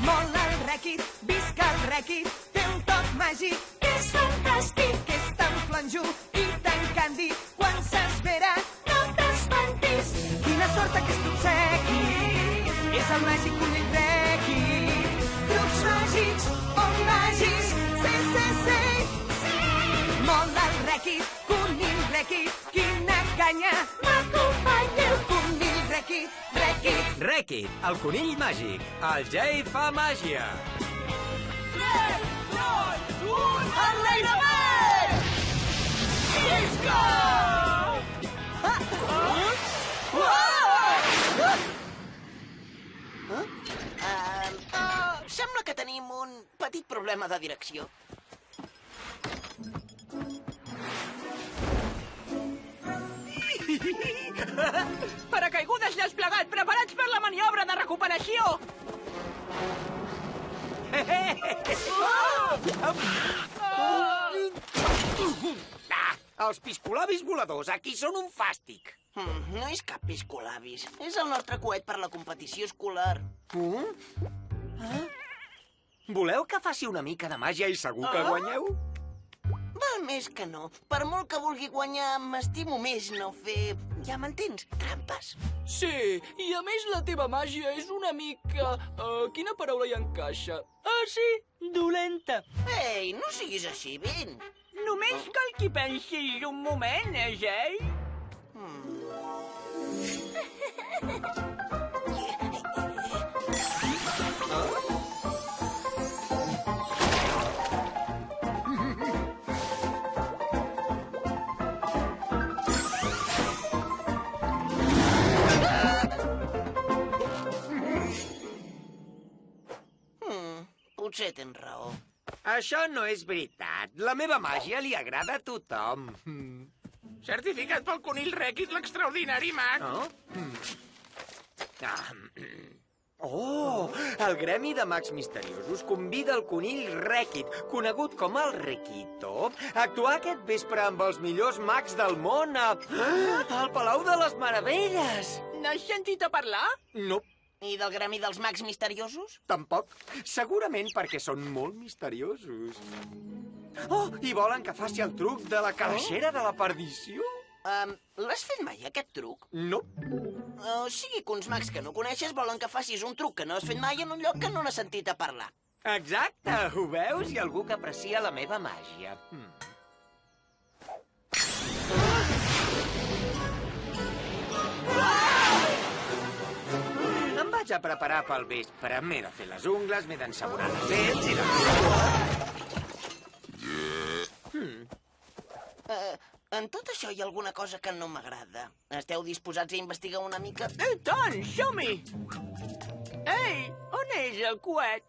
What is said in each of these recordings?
Mola el rèquid, visca el rèquid, té un toc màgic que és fantàstic, que és tan flanjú i tan càndid, quan s'espera no t'espantis. Quina sort aquest obsequi, és el màgic conill rèquid. Trucs màgics o màgics, sí. Mola el rèquid, conill rèquid, quina canya, m'acompanya el conill rèquid, rèquid. Rèquid, el conill màgic. El Jay fa màgia. 3, 2, 1, enlairament! Visca! Sembla que tenim un petit problema de direcció. Paracaigudes desplegat, preparats per la maniobra de recuperació! Els piscolabis voladors aquí són un fàstic. No és cap piscolabis. És el nostre coet per la competició escolar. Voleu que faci una mica de màgia i segur que guanyeu? Val més que no. Per molt que vulgui guanyar, m'estimo més no fer... Ja m'entens? Trampes. Sí, i a més la teva màgia és una mica... quina paraula hi encaixa? Ah, sí, dolenta. Ei, no siguis així, Ben. Només cal que pensis un moment, Jay? Potser tens raó. Això no és veritat. La meva màgia li agrada a tothom. Certificat pel conill rèquid, l'extraordinari mag. Oh, el Gremi de Mags Misteriosos convida el conill rèquid, conegut com el Requito, a actuar aquest vespre amb els millors mags del món al Palau de les Meravelles. N'has sentit a parlar? No, I del gremi dels mags misteriosos? tampoc. Segurament perquè són molt misteriosos. Oh, i volen que faci el truc de la calaixera de la perdició? L'has fet mai, aquest truc? No. O sigui que uns mags que no coneixes volen que facis un truc que no has fet mai en un lloc que no n'has sentit a parlar. Exacte, ho veus? Hi ha algú que aprecia la meva màgia. Em vaig a preparar pel vespre. M'he de fer les ungles, m'he d'ensabonar les dents i la... En tot això hi ha alguna cosa que no m'agrada. Esteu disposats a investigar una mica? I tant, som-hi! Ei, on és el coet?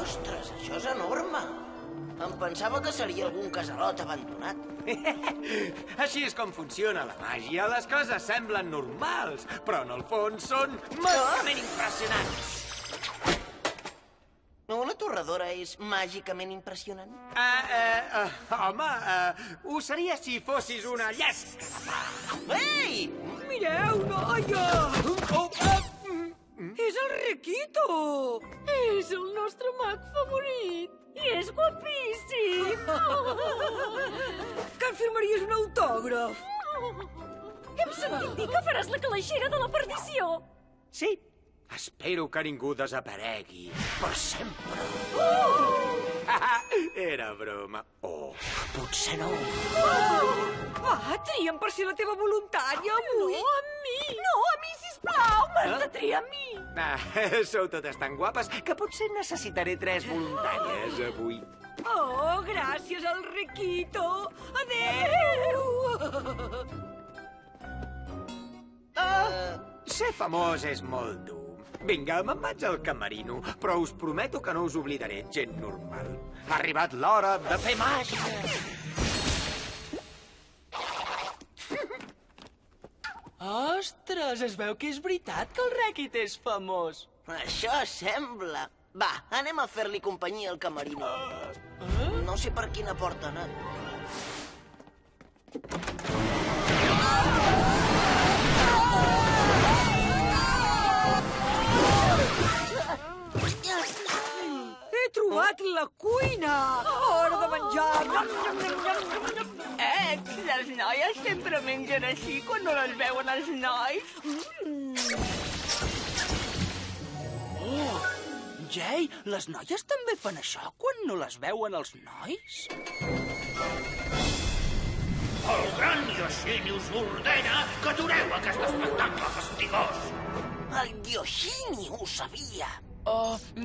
Ostres, això és enorme! Em pensava que seria algun casalot abandonat. Així és com funciona la màgia. Les coses semblen normals, però en el fons són màgicament impressionants. Una torradora és màgicament impressionant? Home, ho seria si fossis una llesca de pa. Ei! Mireu, noia! És el Requito! És el nostre mag favorit. I és guapíssim. Que em firmaries un autògraf? Hem sentit dir que faràs la calaixera de la perdició. Sí, espero que ningú desaparegui per sempre. Era broma. Oh, potser no. Trien per ser la teva voluntària avui. No, a mi! No, a mi, sisplau! M'has de triar a mi! Sou totes tan guapes que potser necessitaré 3 voluntàries avui. Oh, gràcies al Requito. Adéu! Ser famós és molt dur. Vinga, me'n vaig al camerino, però us prometo que no us oblidaré, gent normal. Ha arribat l'hora de fer màgia! Ostres, es veu que és veritat que el Rèquit és famós. Això sembla. Va, anem a fer-li companyia al Camerino. No sé per quina porta ha anat. He trobat la cuina! Hora de menjar! Les noies sempre mengen així quan no les veuen els nois. Oh, Jay, les noies també fan això quan no les veuen els nois? El gran Yoshini us ordena que atureu aquest espectacle fastigós. El Yoshini ho sabia.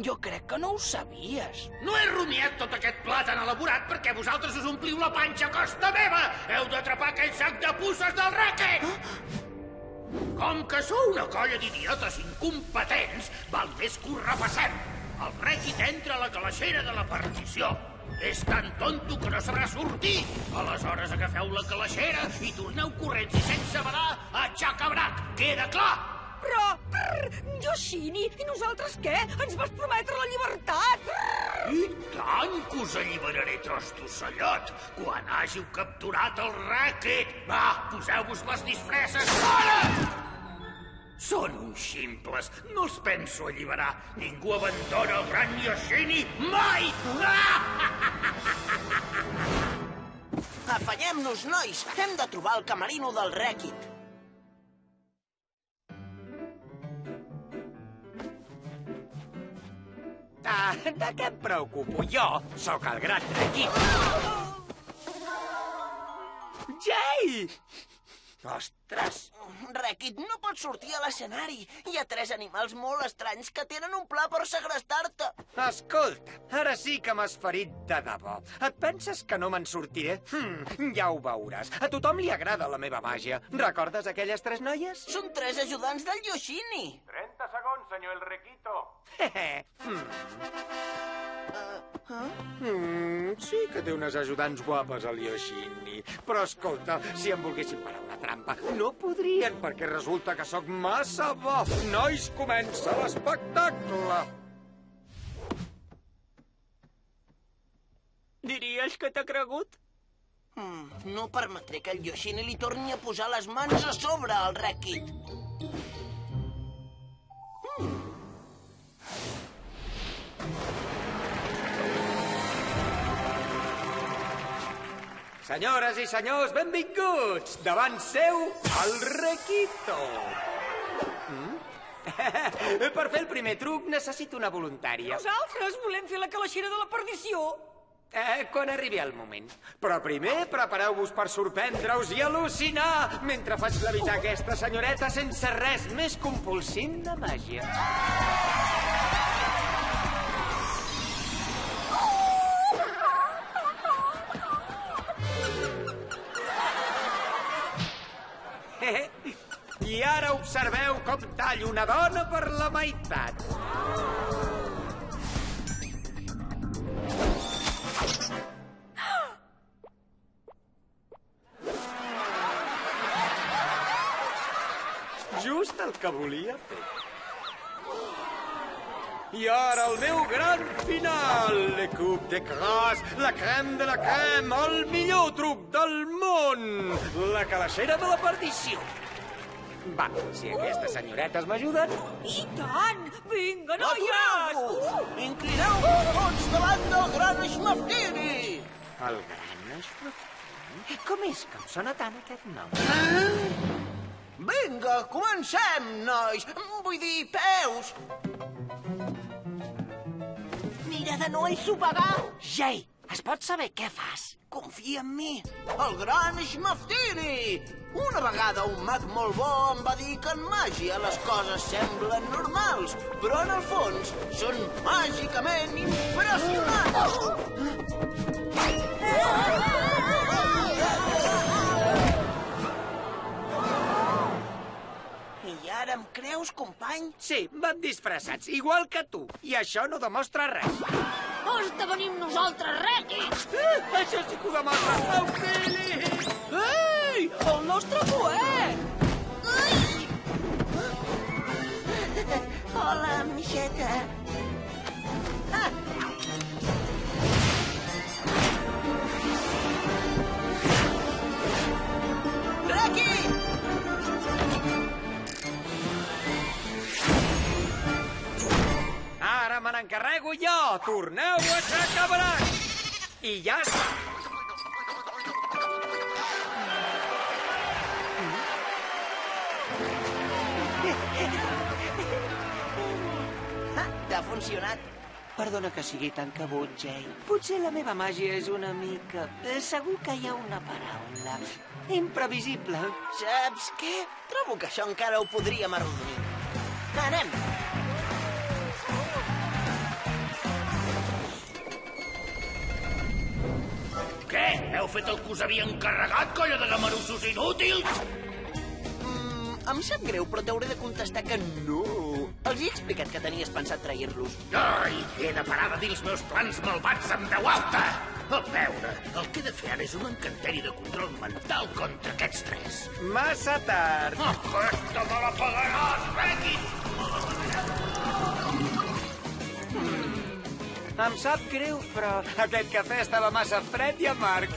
Jo crec que no ho sabies. No he rumiat tot aquest plat tan elaborat perquè vosaltres us ompliu la panxa a costa meva. Heu d'atrapar aquell sac de puces del Rèquit. Com que sou una colla d'idiotes incompetents, val més que ho repassem. El Rèquit entra a la calaixera de la perdició. És tan tonto que no sabrà sortir. Aleshores agafeu la calaixera i torneu corrents i sense badar a Chacabrac. Queda clar? Però, Yoshini, i nosaltres què? Ens vas prometre la llibertat! I tant que us alliberaré, tros d'ocellot, quan hàgiu capturat el Rèquit. Va, poseu-vos les disfresses ara! Són uns ximples, no els penso alliberar. Ningú abandona el gran Yoshini mai! Afanyem-nos, nois! Hem de trobar el Camerino del Rèquit. De què em preocupo? Jo sóc el gran Rèquit. Jay! Ostres! Rèquit, no pots sortir a l'escenari. Hi ha 3 animals molt estranys que tenen un pla per segrestar-te. Escolta, ara sí que m'has ferit de debò. Et penses que no me'n sortiré? Ja ho veuràs. A tothom li agrada la meva màgia. Recordes aquelles 3 noies? Són 3 ajudants del Yoshini. 30 segons, senyor El Requito. Sí que té unes ajudants guapes, el Yoshini. Però escolta, si em volguessin parar una trampa, no podrien, perquè resulta que sóc massa bo. Nois, comença l'espectacle. Diries que t'ha cregut? No permetré que el Yoshini li torni a posar les mans a sobre al Rèquit. Senyores i senyors, benvinguts! Davant seu, el Requito. Per fer el primer truc necessito una voluntària. Nosaltres volem fer la calaixera de la perdició. Quan arribi el moment. Però primer prepareu-vos per sorprendre-us i al·lucinar mentre faig levitar aquesta senyoreta sense res més que un polsim de màgia. I ara observeu com tallo una dona per la meitat. Just el que volia fer. I ara el meu gran final, le coup de grâce, la crème de la crème, el millor truc del món, la calaixera de la perdició. Va, si aquestes senyoretes m'ajuden... I tant! Vinga, noies! Inclineu-vos tots davant del gran Schmaftiri! El gran Schmaftiri? Com és que em sona tant aquest nom? Vinga, comencem, nois! Vull dir, peus! Mira de no ensopegar. Jay, es pot saber què fas? Confia en mi! El gran Schmaftiri! Una vegada un mag molt bo em va dir que en màgia les coses semblen normals, però en el fons són màgicament impressionants! I ara em creus, company? Sí, van disfressats, igual que tu. I això no demostra res. Esdevenim nosaltres, Rèquit. Això sí que ho demostra. Auxili! Ei, el nostre duet! Ai! carrego jo. Torneu a ser cabrats. I ja està. T'ha funcionat. Perdona que sigui tan cabut, Jane. Potser la meva màgia és una mica... Segur que hi ha una paraula. Imprevisible. Saps què? Trobo que això encara ho podríem arrodonir. Anem! Què? Heu fet el que us havia encarregat, colla de gamarussos inútils? Em sap greu, però t'hauré de contestar que no. Els he explicat que tenies pensat trair-los. Ai, he de parar de dir els meus plans malvats amb veu alta. A veure, el que he de fer ara és un encanteri de control mental contra aquests tres. Massa tard. Aquesta me la pagaràs, Beckett! Em sap greu, però aquest cafè estava massa fred i amarg.